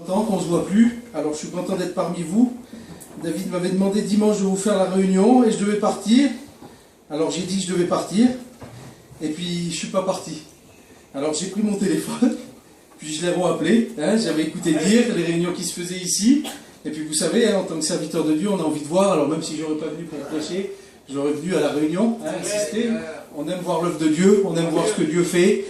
Qu'on ne se voit plus, alors je suis content d'être parmi vous. David m'avait demandé dimanche de vous faire la réunion et je devais partir. Alors j'ai dit que je devais partir et puis je suis pas parti. Alors j'ai pris mon téléphone, puis je l'ai rappelé, j'avais écouté dire les réunions qui se faisaient ici. Et puis vous savez, en tant que serviteur de Dieu, on a envie de voir, alors même si j'aurais pas venu pour prêcher, j'aurais venu à la réunion, assister. On aime voir l'œuvre de Dieu, on aime voir ce que Dieu fait.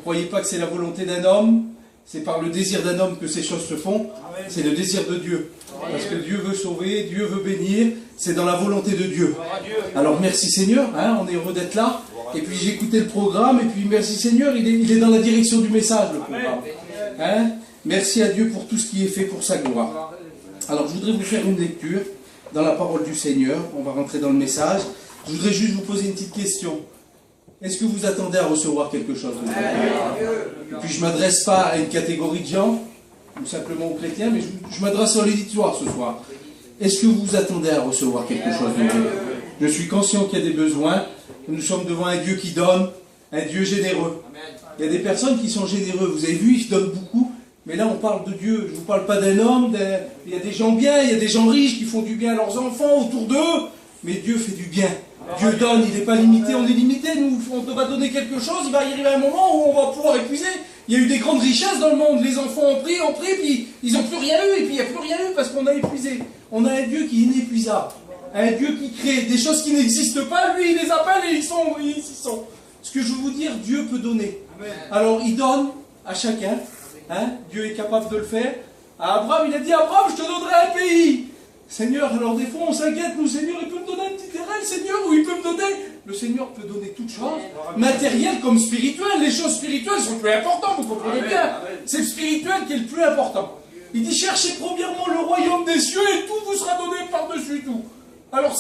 Croyez pas que c'est la volonté d'un homme. C'est par le désir d'un homme que ces choses se font. C'est le désir de Dieu. Parce que Dieu veut sauver, Dieu veut bénir. C'est dans la volonté de Dieu. Alors merci Seigneur, on est heureux d'être là. Et puis j'ai écouté le programme. Et puis merci Seigneur, il est dans la direction du message, le programme. Merci à Dieu pour tout ce qui est fait pour sa gloire. Alors je voudrais vous faire une lecture dans la parole du Seigneur. On va rentrer dans le message. Je voudrais juste vous poser une petite question. Est-ce que vous attendez à recevoir quelque chose de Dieu? Et puis je ne m'adresse pas à une catégorie de gens, ou simplement aux chrétiens, mais je m'adresse à l'auditoire ce soir. Est-ce que vous attendez à recevoir quelque chose de Dieu? Je suis conscient qu'il y a des besoins. Nous sommes devant un Dieu qui donne, un Dieu généreux. Il y a des personnes qui sont généreux. Vous avez vu, ils donnent beaucoup. Mais là, on parle de Dieu. Je ne vous parle pas d'un homme. Il y a des gens bien, il y a des gens riches qui font du bien à leurs enfants autour d'eux. Mais Dieu fait du bien. Dieu donne, il n'est pas limité, on est limité. Nous, on va donner quelque chose, il va y arriver un moment où on va pouvoir épuiser. Il y a eu des grandes richesses dans le monde. Les enfants ont pris, puis ils n'ont plus rien eu, et puis il n'y a plus rien eu parce qu'on a épuisé. On a un Dieu qui est inépuisable. Un Dieu qui crée des choses qui n'existent pas, lui, il les appelle et ils y sont. Ce que je veux vous dire, Dieu peut donner. Alors, il donne à chacun. Dieu est capable de le faire. À Abraham, il a dit, Abraham, je te donnerai un pays. Seigneur, alors des fois on s'inquiète, nous, Seigneur, il peut me donner un petit terrain, Seigneur, ou il peut me donner... Le Seigneur peut donner toutes choses, matérielles comme spirituelles. Les choses spirituelles sont plus importantes, vous comprenez bien. C'est le spirituel qui est le plus important. Il dit, cherchez premièrement le royaume des cieux et tout vous sera donné par-dessus tout. Alors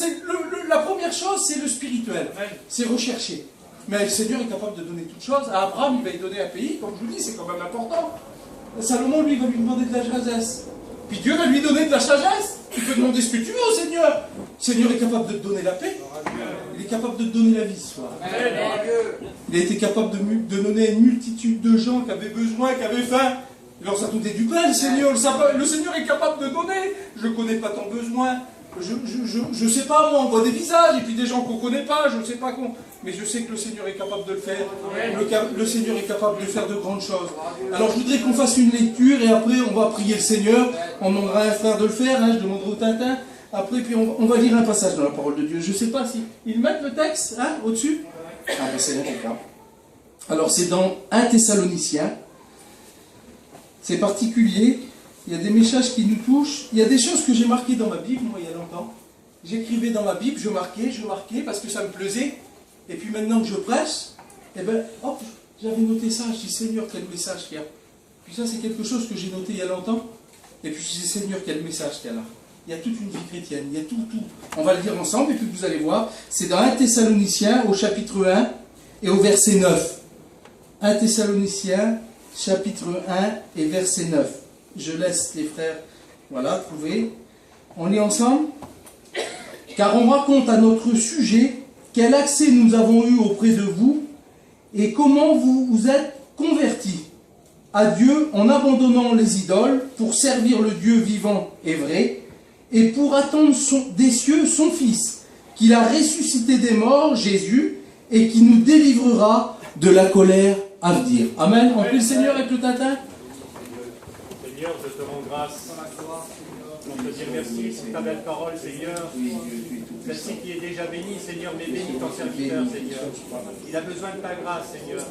la première chose, c'est le spirituel, c'est rechercher. Mais le Seigneur est capable de donner toutes choses. À Abraham, il va lui donner un pays, comme je vous dis, c'est quand même important. Salomon, lui, va lui demander de la sagesse. Puis Dieu va lui donner de la sagesse. Tu peux demander ce que tu veux au Seigneur. Le Seigneur est capable de te donner la paix. Il est capable de te donner la vie ce soir. Il a été capable de donner à une multitude de gens qui avaient besoin, qui avaient faim. Il leur a donné du pain, le Seigneur. Le Seigneur est capable de donner. Je ne connais pas ton besoin. Je ne sais pas, moi, on voit des visages, et puis des gens qu'on ne connaît pas, je ne sais pas quoi. Mais je sais que le Seigneur est capable de le faire. Le Seigneur est capable de faire de grandes choses. Alors je voudrais qu'on fasse une lecture, et après on va prier le Seigneur. On demandera à un frère de le faire, je demanderai au Tintin. Après, puis on va lire un passage dans la parole de Dieu. Je ne sais pas si... Ils mettent le texte, au-dessus? Ah ben c'est d'accord. Alors c'est dans 1 Thessaloniciens. C'est particulier. Il y a des messages qui nous touchent. Il y a des choses que j'ai marquées dans ma Bible, moi, il y a longtemps. J'écrivais dans ma Bible, je marquais, parce que ça me plaisait. Et puis maintenant que je prêche, hop, j'avais noté ça. Je dis, Seigneur, quel message qu'il y a. Puis ça, c'est quelque chose que j'ai noté il y a longtemps. Et puis je dis, Seigneur, quel message qu'il y a là. Il y a toute une vie chrétienne, il y a tout. On va le lire ensemble, et puis vous allez voir. C'est dans 1 Thessaloniciens, au chapitre 1, et au verset 9. 1 Thessaloniciens, chapitre 1, et verset 9. Je laisse les frères, trouver. On lit ensemble. Car on raconte à notre sujet quel accès nous avons eu auprès de vous et comment vous vous êtes convertis à Dieu en abandonnant les idoles pour servir le Dieu vivant et vrai et pour attendre des cieux son Fils, qu'il a ressuscité des morts, Jésus, et qui nous délivrera de la colère à venir. Amen. On prie le Seigneur avec le Tintin. Seigneur, je te rends grâce. On te dit merci pour ta belle parole, Seigneur. Celle-ci qui est déjà bénie, Seigneur, mais bénis ton serviteur, Seigneur. Il a besoin de ta grâce, Seigneur.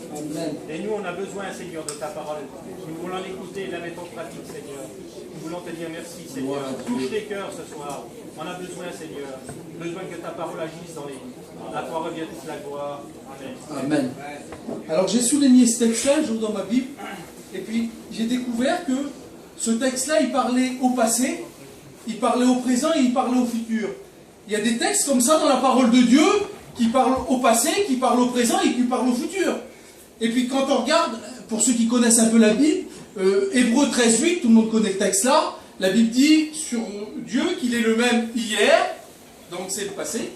Et nous, on a besoin, Seigneur, de ta parole. Nous voulons l'écouter et la mettre en pratique, Seigneur. Nous voulons te dire merci, Seigneur. Touche les cœurs ce soir. On a besoin, Seigneur. Besoin que ta parole agisse dans les vies. À toi revient toute la gloire. Amen. Amen. Alors, j'ai souligné ce texte-là, je dans ma Bible. Et puis, j'ai découvert que ce texte-là, il parlait au passé, il parlait au présent et il parlait au futur. Il y a des textes comme ça dans la parole de Dieu qui parlent au passé, qui parlent au présent et qui parlent au futur. Et puis quand on regarde, pour ceux qui connaissent un peu la Bible, Hébreux 13:8, tout le monde connaît le texte là, la Bible dit sur Dieu qu'il est le même hier, donc c'est le passé,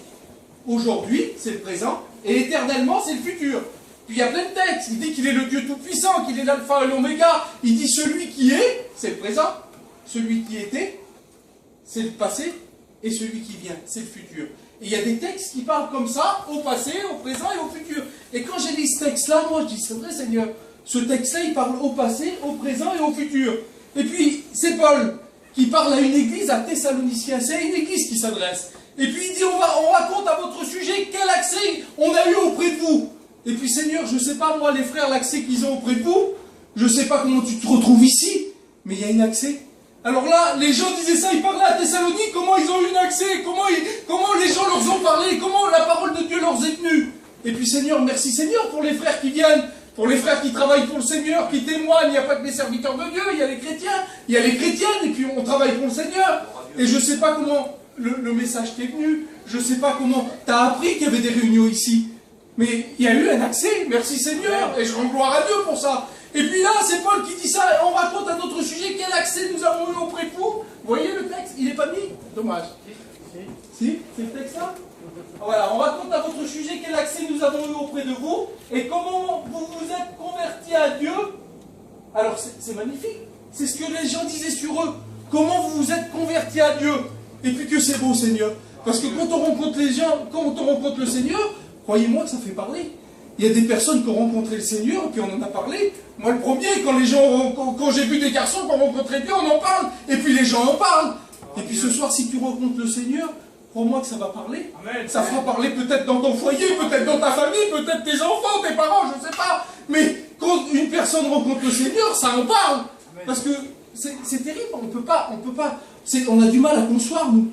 aujourd'hui c'est le présent, et éternellement c'est le futur. Puis il y a plein de textes, il dit qu'il est le Dieu tout-puissant, qu'il est l'alpha et l'oméga, il dit celui qui est, c'est le présent. Celui qui était, c'est le passé. Et celui qui vient, c'est le futur. Et il y a des textes qui parlent comme ça, au passé, au présent et au futur. Et quand j'ai lu ce texte-là, moi je dis, c'est vrai Seigneur, ce texte-là, il parle au passé, au présent et au futur. Et puis, c'est Paul qui parle à une église à Thessaloniciens. C'est à une église qui s'adresse. Et puis il dit, on raconte à votre sujet quel accès on a eu auprès de vous. Et puis Seigneur, je ne sais pas moi, les frères, l'accès qu'ils ont auprès de vous, je ne sais pas comment tu te retrouves ici, mais il y a un accès. Alors là, les gens disaient ça, ils parlaient à Thessalonique, comment ils ont eu un accès, comment les gens leur ont parlé, comment la parole de Dieu leur est venue. Et puis Seigneur, merci Seigneur pour les frères qui viennent, pour les frères qui travaillent pour le Seigneur, qui témoignent. Il n'y a pas que les serviteurs de Dieu, il y a les chrétiens, il y a les chrétiennes, et puis on travaille pour le Seigneur. Et je ne sais pas comment le message qui est venu, je ne sais pas comment tu as appris qu'il y avait des réunions ici. Mais il y a eu un accès, merci Seigneur, et je rends gloire à Dieu pour ça. Et puis là, c'est Paul qui dit ça, on raconte à notre sujet quel accès nous avons eu auprès de vous. Vous voyez le texte, il n'est pas mis. Dommage. Si, c'est le texte là. Voilà, on raconte à votre sujet quel accès nous avons eu auprès de vous, et comment vous vous êtes convertis à Dieu. Alors c'est magnifique, c'est ce que les gens disaient sur eux. Comment vous vous êtes convertis à Dieu. Et puis que c'est beau Seigneur. Parce que quand on rencontre les gens, quand on rencontre le Seigneur, croyez-moi que ça fait parler. Il y a des personnes qui ont rencontré le Seigneur, et puis on en a parlé. Moi, le premier, quand j'ai vu des garçons qui ont rencontré Dieu, on en parle. Et puis les gens en parlent. Et puis ce soir, si tu rencontres le Seigneur, crois-moi que ça va parler. Amen. Ça fera parler peut-être dans ton foyer, peut-être dans ta famille, peut-être tes enfants, tes parents, je ne sais pas. Mais quand une personne rencontre le Seigneur, ça en parle. Amen. Parce que c'est terrible, on a du mal à concevoir, nous,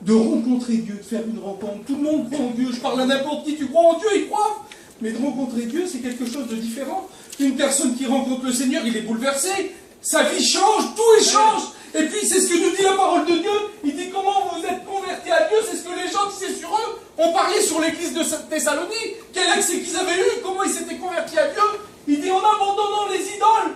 de rencontrer Dieu, de faire une rencontre. Tout le monde croit en Dieu. Je parle à n'importe qui, tu crois en Dieu, il croit. Mais de rencontrer Dieu, c'est quelque chose de différent. Une personne qui rencontre le Seigneur, il est bouleversé. Sa vie change, tout change. Et puis, c'est ce que nous dit la parole de Dieu. Il dit comment vous êtes convertis à Dieu. C'est ce que les gens disaient sur eux. On parlait sur l'église de Thessalonique. Quel accès qu'ils avaient eu, comment ils s'étaient convertis à Dieu. Il dit en abandonnant les idoles.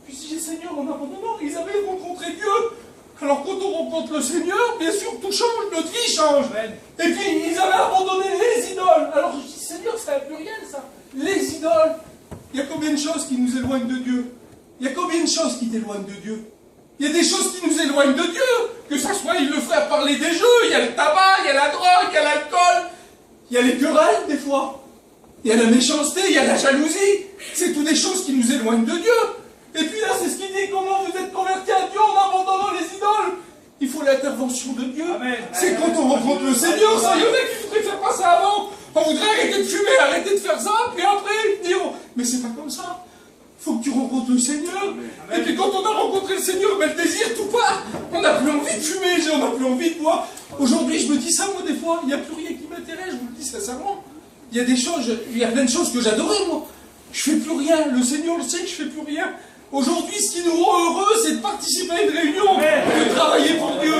Puis si j'ai Seigneur, en abandonnant, ils avaient rencontré Dieu. Alors quand on rencontre le Seigneur, bien sûr, tout change, notre vie change. Amen. Et puis, ils avaient abandonné les idoles. Alors je dis, Seigneur, c'est un pluriel, ça. Les idoles. Il y a combien de choses qui nous éloignent de Dieu? Il y a combien de choses qui t'éloignent de Dieu? Il y a des choses qui nous éloignent de Dieu. Que ça soit, il le ferait parler des jeux, il y a le tabac, il y a la drogue, il y a l'alcool. Il y a les querelles, des fois. Il y a la méchanceté, il y a la jalousie. C'est toutes des choses qui nous éloignent de Dieu. Et puis là, c'est ce qu'il dit, comment vous êtes convertis à Dieu en abandonnant les idoles. Il faut l'intervention de Dieu. C'est quand on rencontre le Seigneur, ça. Il y en a qui voudraient faire passer avant. On voudrait arrêter de fumer, arrêter de faire ça, puis après, dire, mais c'est pas comme ça. Il faut que tu rencontres le Seigneur. Amen. Et puis quand on a rencontré le Seigneur, ben, le désir tout part. On n'a plus envie de fumer, on n'a plus envie de boire. Aujourd'hui, je me dis ça, moi, des fois, il n'y a plus rien qui m'intéresse, je vous le dis sincèrement. Il y a des choses, il y a plein de choses que j'adorais, moi. Je fais plus rien, le Seigneur le sait que je fais plus rien. Aujourd'hui, ce qui nous rend heureux, c'est de participer à une réunion, de travailler pour Dieu.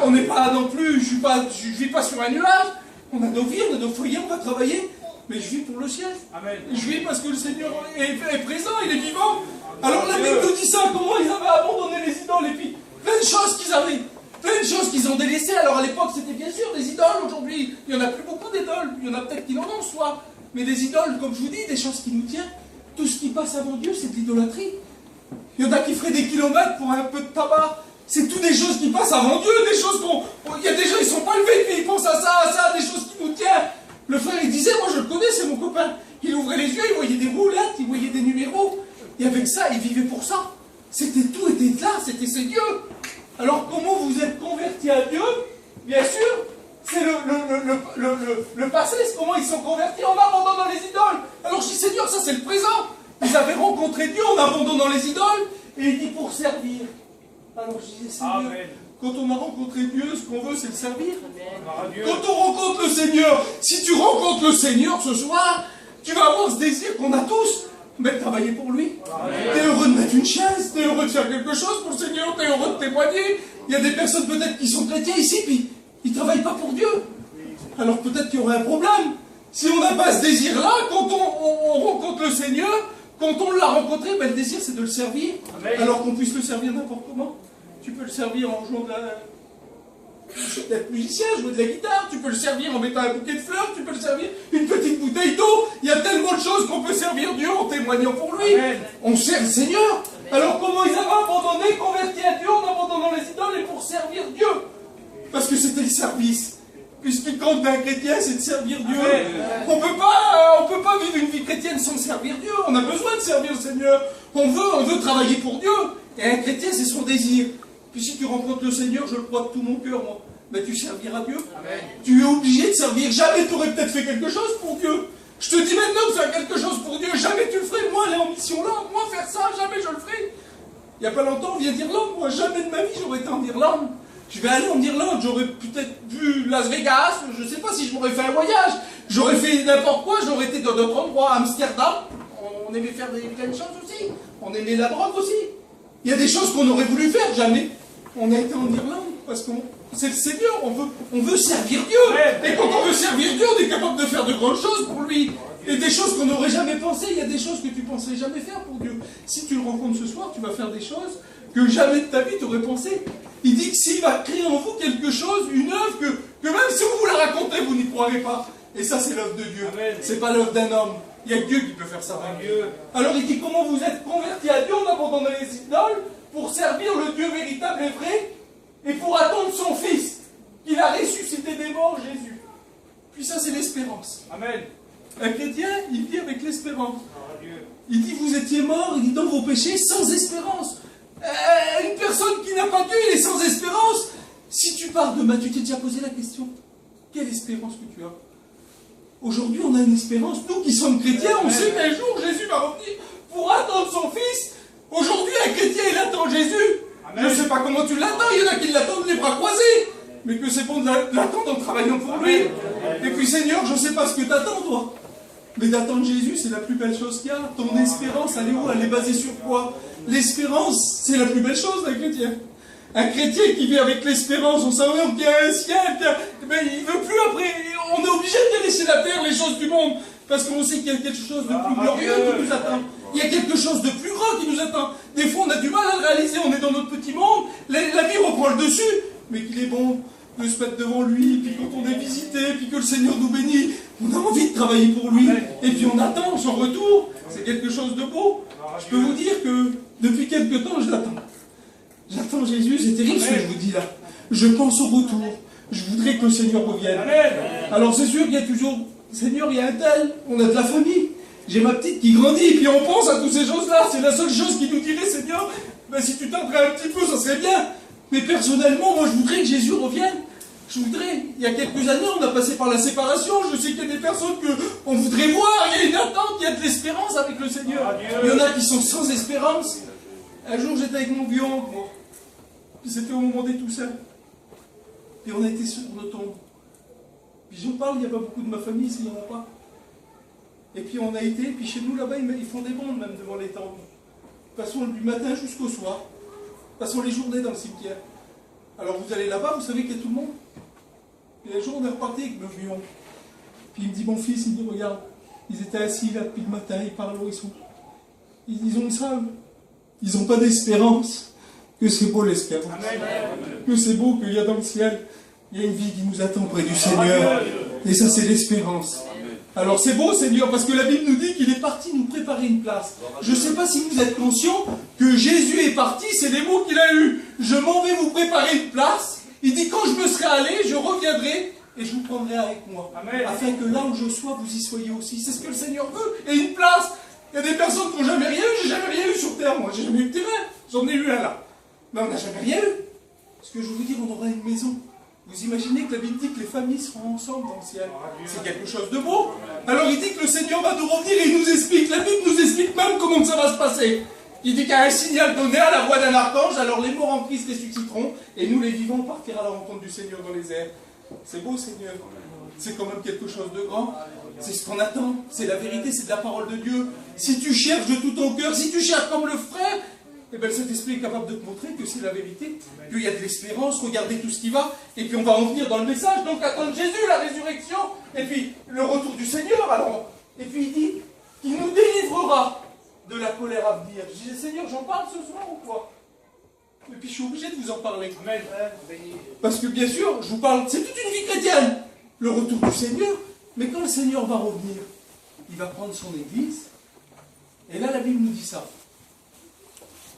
On n'est pas non plus, je ne vis pas sur un nuage. On a nos vies, on a nos foyers, on va travailler. Mais je vis pour le ciel. Amen. Je vis parce que le Seigneur est présent, il est vivant. Alors la Bible nous dit ça, comment ils avaient abandonné les idoles. Et puis, plein de choses qu'ils avaient, plein de choses qu'ils ont délaissées. Alors à l'époque, c'était bien sûr des idoles. Aujourd'hui, il n'y en a plus beaucoup d'idoles. Il y en a peut-être qui n'en ont soit. Mais des idoles, comme je vous dis, des choses qui nous tiennent. Tout ce qui passe avant Dieu, c'est de l'idolâtrie. Il y en a qui feraient des kilomètres pour un peu de tabac. C'est toutes des choses qui passent avant Dieu, des choses qu'on... Il y a des gens, ils ne sont pas levés, puis ils pensent à ça, des choses qui nous tiennent. Le frère, il disait, moi je le connais, c'est mon copain. Il ouvrait les yeux, il voyait des roulettes, il voyait des numéros. Et avec ça, il vivait pour ça. Tout était là, c'était ses dieux. Alors comment vous êtes convertis à Dieu? Bien sûr, c'est le passé, c'est comment ils sont convertis en abandonnant les idoles. Alors je dis, Seigneur, ça c'est le présent. Ils avaient rencontré Dieu en abandonnant les idoles, et il dit pour servir. Alors je disais, Seigneur, Amen. Quand on a rencontré Dieu, ce qu'on veut, c'est le servir. Amen. Quand on rencontre le Seigneur, si tu rencontres le Seigneur ce soir, tu vas avoir ce désir qu'on a tous, mais de travailler pour lui. Tu es heureux de mettre une chaise, tu es heureux de faire quelque chose pour le Seigneur, tu es heureux de témoigner. Il y a des personnes peut-être qui sont chrétiens ici, puis ils ne travaillent pas pour Dieu. Alors peut-être qu'il y aurait un problème. Si on n'a pas ce désir-là, quand on rencontre le Seigneur, quand on l'a rencontré, ben, le désir c'est de le servir. Amen. Alors qu'on puisse le servir n'importe comment. Tu peux le servir en jouant d'être musicien, jouer de la guitare, tu peux le servir en mettant un bouquet de fleurs, tu peux le servir une petite bouteille d'eau. Il y a tellement de choses qu'on peut servir Dieu en témoignant pour lui. Amen. On sert le Seigneur. Amen. Alors comment ils avaient abandonné Parce que c'était le service. Puisqu'il compte d'un chrétien, c'est de servir Dieu. On peut pas vivre une vie chrétienne sans servir Dieu. On a besoin de servir le Seigneur. On veut travailler pour Dieu. Et un chrétien, c'est son désir. Puis si tu rencontres le Seigneur, je le crois de tout mon cœur, moi, mais tu serviras Dieu. Amen. Tu es obligé de servir. Jamais tu aurais peut-être fait quelque chose pour Dieu. Je te dis maintenant de faire quelque chose pour Dieu. Jamais tu le ferais. Moi, aller en mission là, moi, faire ça, jamais je le ferai. Il n'y a pas longtemps, on vient d'Irlande. Moi, jamais de ma vie, j'aurais été en Irlande. Je vais aller en Irlande. J'aurais peut-être vu Las Vegas. Je ne sais pas si je m'aurais fait un voyage. J'aurais fait n'importe quoi. J'aurais été dans d'autres endroits. Amsterdam. On aimait faire plein de choses aussi. On aimait la drogue aussi. Il y a des choses qu'on aurait voulu faire. Jamais. On a été en Irlande parce que c'est le Seigneur. On veut servir Dieu. Et quand on veut servir Dieu, on est capable de faire de grandes choses pour lui. Et des choses qu'on n'aurait jamais pensé. Il y a des choses que tu pensais jamais faire pour Dieu. Si tu le rencontres ce soir, tu vas faire des choses que jamais de ta vie tu aurais pensé. Il dit que s'il va créer en vous quelque chose, une œuvre que même si on vous la racontait, vous n'y croirez pas. Et ça, c'est l'œuvre de Dieu. C'est pas l'œuvre d'un homme. Il y a Dieu qui peut faire ça. Dieu. Alors il dit comment vous êtes convertis à Dieu en abandonnant les idoles pour servir le Dieu véritable et vrai et pour attendre son Fils qu'il a ressuscité des morts, Jésus. Puis ça, c'est l'espérance. Amen. Un chrétien, il vit avec l'espérance. Il dit vous étiez morts, il dit dans vos péchés sans espérance. Une personne qui n'a pas Dieu, il est sans espérance. Si tu pars demain, tu t'es déjà posé la question. Quelle espérance que tu as? Aujourd'hui, on a une espérance. Nous qui sommes chrétiens, on sait qu'un jour, Jésus va revenir pour attendre son Fils. Aujourd'hui, un chrétien, il attend Jésus. Amen. Je ne sais pas comment tu l'attends. Il y en a qui l'attendent les bras croisés. Mais que c'est bon de l'attendre en travaillant pour lui. Et puis, Seigneur, je ne sais pas ce que tu attends, toi. Mais d'attendre Jésus, c'est la plus belle chose qu'il y a. Ton espérance, elle est où? Elle est basée sur quoi? L'espérance, c'est la plus belle chose d'un chrétien. Un chrétien qui vit avec l'espérance, on savait qu'il y a un ciel, mais il ne veut plus après. On est obligé de laisser la terre, les choses du monde, parce qu'on sait qu'il y a quelque chose de plus glorieux qui nous attend. Il y a quelque chose de plus grand qui nous attend. Des fois, on a du mal à le réaliser, on est dans notre petit monde, la vie reprend le dessus, mais qu'il est bon de se mettre devant lui, puis quand on est visité, puis que le Seigneur nous bénit, on a envie de travailler pour lui, et puis on attend son retour. C'est quelque chose de beau. Je peux vous dire que depuis quelque temps, je l'attends. J'attends Jésus, c'est terrible ce que je vous dis là. Je pense au retour. Je voudrais que le Seigneur revienne. Alors c'est sûr qu'il y a toujours, Seigneur, il y a un tel, on a de la famille. J'ai ma petite qui grandit, et puis on pense à toutes ces choses-là. C'est la seule chose qui nous dirait, Seigneur, ben, si tu t'entrais un petit peu, ça serait bien. Mais personnellement, moi je voudrais que Jésus revienne. Je voudrais, il y a quelques années, on a passé par la séparation. Je sais qu'il y a des personnes qu'on voudrait voir. Il y a une attente, il y a de l'espérance avec le Seigneur. Il y en a qui sont sans espérance. Un jour, j'étais avec mon vieux oncle, moi. Puis c'était au moment des Toussaints. Puis on a été sur nos tombes. Puis j'en parle, il n'y a pas beaucoup de ma famille, s'il n'y en a pas. Et puis on a été, puis chez nous là-bas, ils font des bandes même devant les tombes. Passons du matin jusqu'au soir. Passons les journées dans le cimetière. Alors vous allez là-bas, vous savez qu'il y a tout le monde. Et un jour, on est reparti avec mon vieux oncle. Puis il me dit, mon fils, il me dit, regarde, ils étaient assis là depuis le matin, ils parlent où ils sont. Ils ont ça, ils n'ont pas d'espérance. Que c'est beau l'espérance. Que c'est beau qu'il y a dans le ciel, il y a une vie qui nous attend près du Seigneur. Et ça, c'est l'espérance. Alors c'est beau, Seigneur, parce que la Bible nous dit qu'il est parti nous préparer une place. Je ne sais pas si vous êtes conscients que Jésus est parti, c'est les mots qu'il a eus. Je m'en vais vous préparer une place. Il dit, quand je me serai allé, je reviendrai et je vous prendrai avec moi. Amen. Afin que là où je sois, vous y soyez aussi. C'est ce que le Seigneur veut. Et une place. Il y a des personnes qui n'ont jamais rien eu. J'ai jamais rien eu sur terre, moi. J'ai jamais eu de terrain. J'en ai eu un là. Mais on n'a jamais rien eu. Ce que je veux vous dire, on aura une maison. Vous imaginez que la Bible dit que les familles seront ensemble dans le ciel. C'est quelque chose de beau. Alors il dit que le Seigneur va nous revenir et il nous explique. La Bible nous explique même comment ça va se passer. Il dit qu'il y a un signal donné à la voix d'un archange, alors les morts en Christ ressusciteront, et nous les vivants partirons à la rencontre du Seigneur dans les airs. C'est beau, Seigneur. C'est quand même quelque chose de grand. C'est ce qu'on attend. C'est la vérité, c'est de la parole de Dieu. Si tu cherches de tout ton cœur, si tu cherches comme le frère, eh bien cet esprit est capable de te montrer que c'est la vérité, qu'il y a de l'espérance, regardez tout ce qui va, et puis on va en venir dans le message. Donc attendre Jésus, la résurrection, et puis le retour du Seigneur. Alors, et puis il dit qu'il nous délivrera de la colère à venir. Je disais, Seigneur, j'en parle ce soir ou quoi? Et puis je suis obligé de vous en parler. Amen. Parce que bien sûr, je vous parle, c'est toute une vie chrétienne, le retour du Seigneur. Mais quand le Seigneur va revenir, il va prendre son église. Et là, la Bible nous dit ça.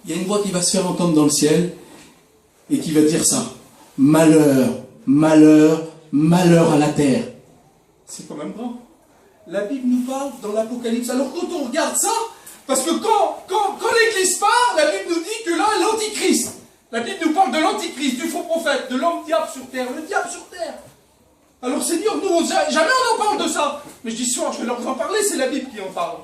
Il y a une voix qui va se faire entendre dans le ciel et qui va dire ça. Malheur malheur, malheur à la terre. C'est quand même grand. La Bible nous parle dans l'Apocalypse. Alors quand on regarde ça, parce que quand l'Église parle, la Bible nous dit que là, l'Antichrist. La Bible nous parle de l'Antichrist, du faux prophèt, de l'homme diable sur terre, le diable sur terre. Alors Seigneur, nous, jamais on en parle de ça. Mais je dis soir, je vais leur en parler, c'est la Bible qui en parle.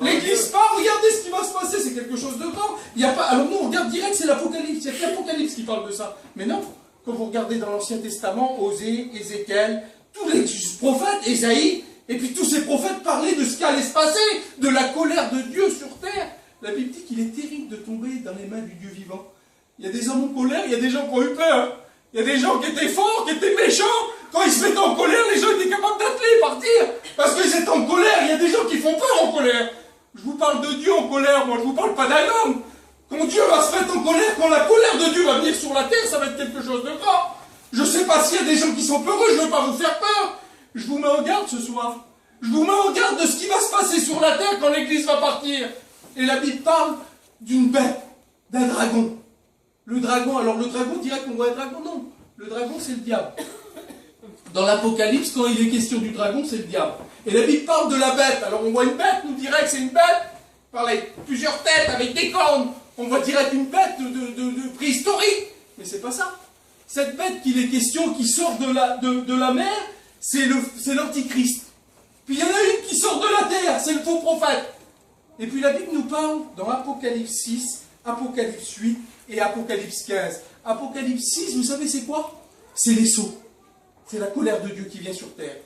L'Église parle, regardez ce qui va se passer, c'est quelque chose de grand. Il y a pas, alors nous, on regarde direct, c'est l'Apocalypse. Il n'y a que l'Apocalypse qui parle de ça. Mais non, quand vous regardez dans l'Ancien Testament, Osée, Ézéchiel, tous les prophètes, Ésaïe, et puis tous ces prophètes parlaient de ce qui allait se passer, de la colère de Dieu sur terre. La Bible dit qu'il est terrible de tomber dans les mains du Dieu vivant. Il y a des hommes en colère, il y a des gens qui ont eu peur. Il y a des gens qui étaient forts, qui étaient méchants. Quand ils se mettaient en colère, les gens étaient capables d'atteler, partir. Parce qu'ils étaient en colère, il y a des gens qui font peur en colère. Je vous parle de Dieu en colère, moi je vous parle pas d'un homme. Quand Dieu va se mettre en colère, quand la colère de Dieu va venir sur la terre, ça va être quelque chose de grand. Je sais pas s'il y a des gens qui sont peureux, je veux pas vous faire peur. Je vous mets en garde ce soir. Je vous mets en garde de ce qui va se passer sur la terre quand l'Église va partir. Et la Bible parle d'une bête, d'un dragon. Le dragon, alors le dragon dirait qu'on voit un dragon, non. Le dragon c'est le diable. Dans l'Apocalypse, quand il est question du dragon, c'est le diable. Et la Bible parle de la bête. Alors on voit une bête, nous dirait que c'est une bête, par plusieurs têtes avec des cornes. On voit direct une bête de préhistorique. Mais c'est pas ça. Cette bête qu'il est question, qui sort de la mer, c'est l'Antichrist. Puis il y en a une qui sort de la terre, c'est le faux prophète. Et puis la Bible nous parle dans Apocalypse 6, Apocalypse 8 et Apocalypse 15. Apocalypse 6, vous savez c'est quoi? C'est les sceaux. C'est la colère de Dieu qui vient sur terre.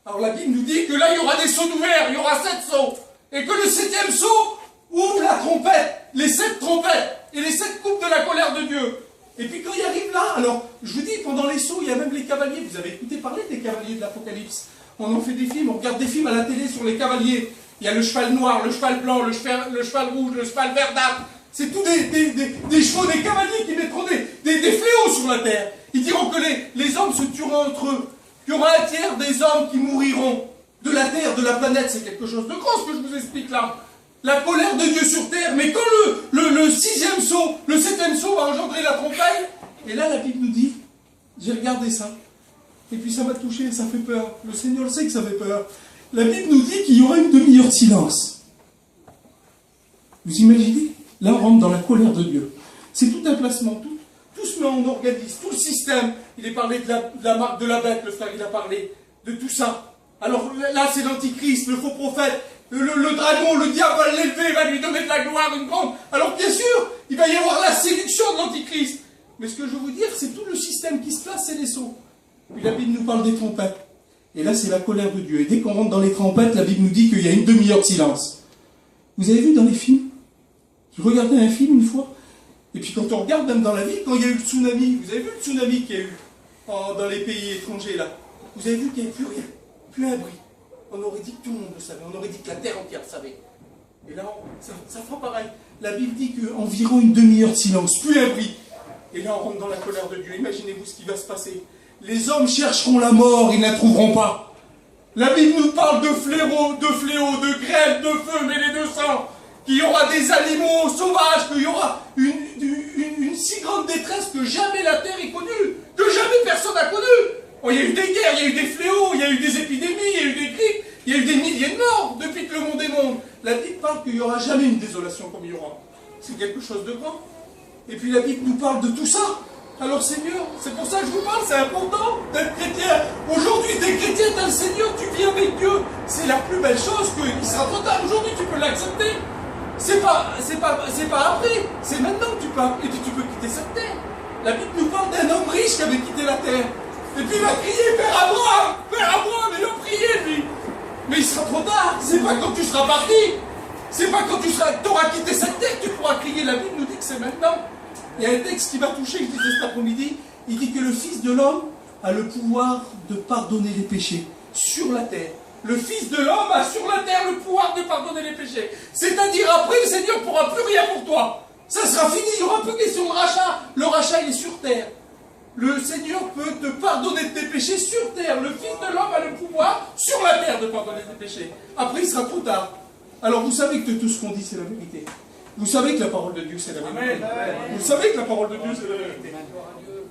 Alors la Bible nous dit que là, il y aura des sceaux ouverts, il y aura 7 sceaux. Et que le 7e sceau ouvre la trompette, les 7 trompettes, et les 7 coupes de la colère de Dieu. Et puis quand il arrive là, alors, je vous dis, pendant les sceaux, il y a même les cavaliers. Vous avez écouté parler des cavaliers de l'Apocalypse. On en fait des films, on regarde des films à la télé sur les cavaliers. Il y a le cheval noir, le cheval blanc, le cheval rouge, le cheval verdâtre. C'est tous des chevaux, des cavaliers qui mettront des fléaux sur la terre. Ils diront que les hommes se tueront entre eux. Il y aura un tiers des hommes qui mouriront de la terre, de la planète. C'est quelque chose de grand ce que je vous explique là. La colère de Dieu sur terre. Mais quand le 6e sceau, le 7e sceau va engendrer la trompette, et là la Bible nous dit, j'ai regardé ça, et puis ça m'a touché, ça fait peur. Le Seigneur sait que ça fait peur. La Bible nous dit qu'il y aura une demi-heure de silence. Vous imaginez? Là, on rentre dans la colère de Dieu. C'est tout un placement, tout se met en organisme, tout le système. Il est parlé de la marque de la bête, le frère, il a parlé de tout ça. Alors là, c'est l'Antichrist, le faux prophète, le dragon, le diable va l'élever, va lui donner de la gloire, une grande. Alors bien sûr, il va y avoir la séduction de l'Antichrist. Mais ce que je veux vous dire, c'est tout le système qui se place, c'est les sceaux. Puis la Bible nous parle des trompettes. Et là, c'est la colère de Dieu. Et dès qu'on rentre dans les trompettes, la Bible nous dit qu'il y a une demi-heure de silence. Vous avez vu dans les films? Je regardais un film une fois. Et puis quand on regarde même dans la vie, quand il y a eu le tsunami, vous avez vu le tsunami qu'il y a eu dans les pays étrangers là? Vous avez vu qu'il n'y avait plus rien, plus un bruit. On aurait dit que tout le monde le savait, on aurait dit que la terre entière le savait. Et là, ça fera pareil. La Bible dit qu'environ une demi-heure de silence, plus un bruit. Et là, on rentre dans la colère de Dieu. Imaginez-vous ce qui va se passer. Les hommes chercheront la mort, ils ne la trouveront pas. La Bible nous parle de fléaux, de grêle, de feu mêlés de sang. Qu'il y aura des animaux sauvages, qu'il y aura une si grande détresse que jamais la terre ait connue, que jamais personne n'a connu. Oh, il y a eu des guerres, il y a eu des fléaux, il y a eu des épidémies, il y a eu des grippes, il y a eu des milliers de morts depuis que le monde est monde. La Bible parle qu'il n'y aura jamais une désolation comme il y aura. C'est quelque chose de grand. Et puis la Bible nous parle de tout ça. Alors Seigneur, c'est pour ça que je vous parle, c'est important d'être chrétien. Aujourd'hui, t'es chrétien, t'as le Seigneur, tu vis avec Dieu. C'est la plus belle chose qu'il sera trop tard. Aujourd'hui, tu peux l'accepter. C'est pas après, c'est maintenant que tu peux, et puis tu peux quitter cette terre. La Bible nous parle d'un homme riche qui avait quitté la terre. Et puis il va crier, Père Abraham, il va prier lui. Mais il sera trop tard, c'est pas quand tu seras parti. C'est pas quand tu auras quitté cette terre que tu pourras crier. La Bible nous dit que c'est maintenant. Il y a un texte qui m'a touché, je disais cet après-midi, il dit que le Fils de l'homme a le pouvoir de pardonner les péchés sur la terre. Le Fils de l'homme a sur la terre le pouvoir de pardonner les péchés. C'est-à-dire après, le Seigneur ne pourra plus rien pour toi. Ça sera fini, il n'y aura plus question de rachat. Le rachat, il est sur terre. Le Seigneur peut te pardonner de tes péchés sur terre. Le Fils de l'homme a le pouvoir sur la terre de pardonner tes péchés. Après, il sera trop tard. Alors vous savez que tout ce qu'on dit, c'est la vérité. Vous savez que la parole de Dieu, c'est la vérité. Vous savez que la parole de Dieu, c'est la vérité.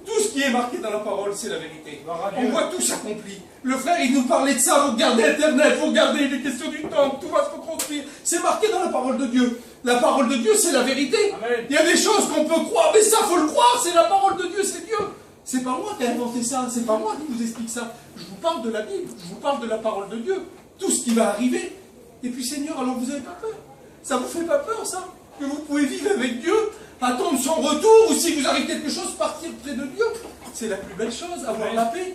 Tout ce qui est marqué dans la parole, c'est la vérité. On voit tout s'accompli. Le frère, il nous parlait de ça. Vous regardez Internet, vous regardez les questions du temple, tout va se reconstruire. C'est marqué dans la parole de Dieu. La parole de Dieu, c'est la vérité. Amen. Il y a des choses qu'on peut croire, mais ça, faut le croire. C'est la parole de Dieu, c'est Dieu. C'est pas moi qui ai inventé ça. C'est pas moi qui vous explique ça. Je vous parle de la Bible. Je vous parle de la parole de Dieu. Tout ce qui va arriver. Et puis, Seigneur, alors vous n'avez pas peur. Ça vous fait pas peur, ça? Que vous pouvez vivre avec Dieu, attendre son retour, ou si vous arrive quelque chose, partir près de Dieu. C'est la plus belle chose, avoir la paix.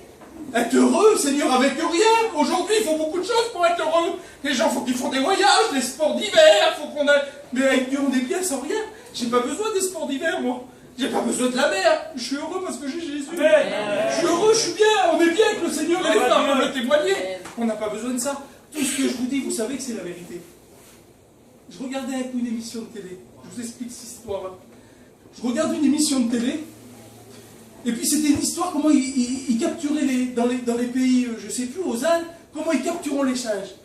Être heureux, Seigneur, avec rien. Aujourd'hui, il faut beaucoup de choses pour être heureux. Les gens, faut qu'ils font des voyages, des sports d'hiver, faut qu'on aille... Mais avec Dieu, on est bien sans rien. J'ai pas besoin des sports d'hiver, moi. J'ai pas besoin de la mer. Je suis heureux parce que j'ai Jésus. Je suis heureux, je suis bien. On est bien avec le Seigneur et les frères peuvent le témoigner. On n'a pas besoin de ça. Tout ce que je vous dis, vous savez que c'est la vérité. Je regardais avec une émission de télé. Je vous explique cette histoire-là. Je regarde une émission de télé. Et puis c'était une histoire, comment ils capturaient dans les pays, je ne sais plus, aux Indes, comment ils capturent les singes.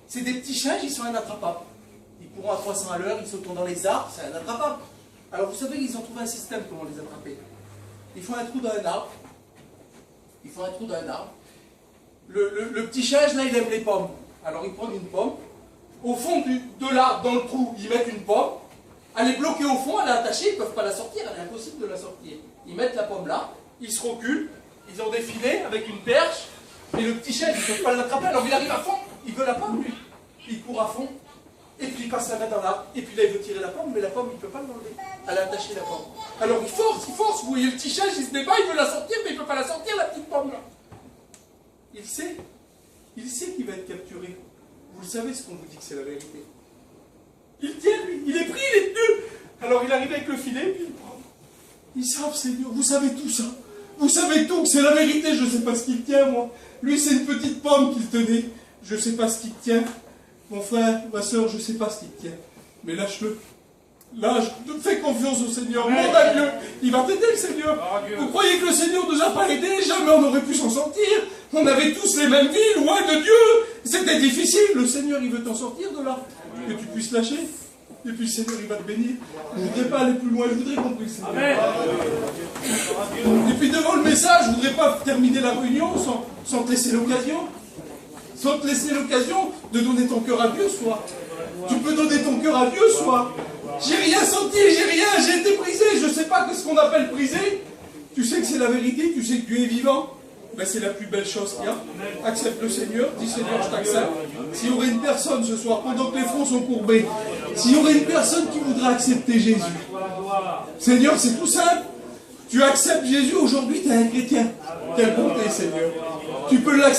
C'est des petits singes, ils sont inattrapables. Ils courent à 300 à l'heure, ils sautent dans les arbres, c'est inattrapable. Alors vous savez, ils ont trouvé un système comment les attraper. Ils font un trou dans un arbre. Ils font un trou dans un arbre. Le petit singe, là, il aime les pommes. Alors ils prennent une pomme. Au fond de l'arbre, dans le trou, ils mettent une pomme. Elle est bloquée au fond, elle est attachée, ils ne peuvent pas la sortir, elle est impossible de la sortir. Ils mettent la pomme là, ils se reculent, ils ont des filets avec une perche, et le petit chien, ils ne peuvent pas l'attraper, alors il arrive à fond, il veut la pomme lui. Il court à fond, et puis il passe la main dans l'arbre, et puis là il veut tirer la pomme, mais la pomme il ne peut pas l'enlever. Elle est attachée la pomme. Alors il force, vous voyez le petit chien, il se débat, il veut la sortir, mais il ne peut pas la sortir, la petite pomme là. Il sait qu'il va être capturé. Vous le savez ce qu'on vous dit que c'est la vérité. Il tient, lui, il est pris, il est tenu. Alors il arrive avec le filet, puis il prend. Ils savent, Seigneur, vous savez tout ça. Vous savez tout, que c'est la vérité, je ne sais pas ce qu'il tient, moi. Lui, c'est une petite pomme qu'il tenait. Je ne sais pas ce qu'il tient. Mon frère, ma soeur, je ne sais pas ce qu'il tient. Mais lâche-le. Lâche, fais confiance au Seigneur. Demande à Dieu. Il va t'aider, le Seigneur. Vous croyez que le Seigneur ne nous a pas aidés? Jamais on aurait pu s'en sortir. On avait tous les mêmes vies, loin de Dieu. C'était difficile. Le Seigneur, il veut t'en sortir de là. Que tu puisses lâcher. Et puis le Seigneur, il va te bénir. Je ne voudrais pas aller plus loin. Je voudrais qu'on prie le Seigneur. Et puis devant le message, je ne voudrais pas terminer la réunion sans te laisser l'occasion. Sans te laisser l'occasion de donner ton cœur à Dieu ce soir. Tu peux donner ton cœur à Dieu ce soir. J'ai rien senti, j'ai été brisé. Je ne sais pas ce qu'on appelle brisé. Tu sais que c'est la vérité, tu sais que Dieu est vivant. Ben, c'est la plus belle chose qu'il y a. Accepte le Seigneur, dis Seigneur, je t'accepte. S'il y aurait une personne ce soir, pendant que les fronts sont courbés, s'il y aurait une personne qui voudrait accepter Jésus, Seigneur, c'est tout simple. Tu acceptes Jésus, aujourd'hui tu es un chrétien. Quelle bonté, Seigneur. Tu peux l'accepter.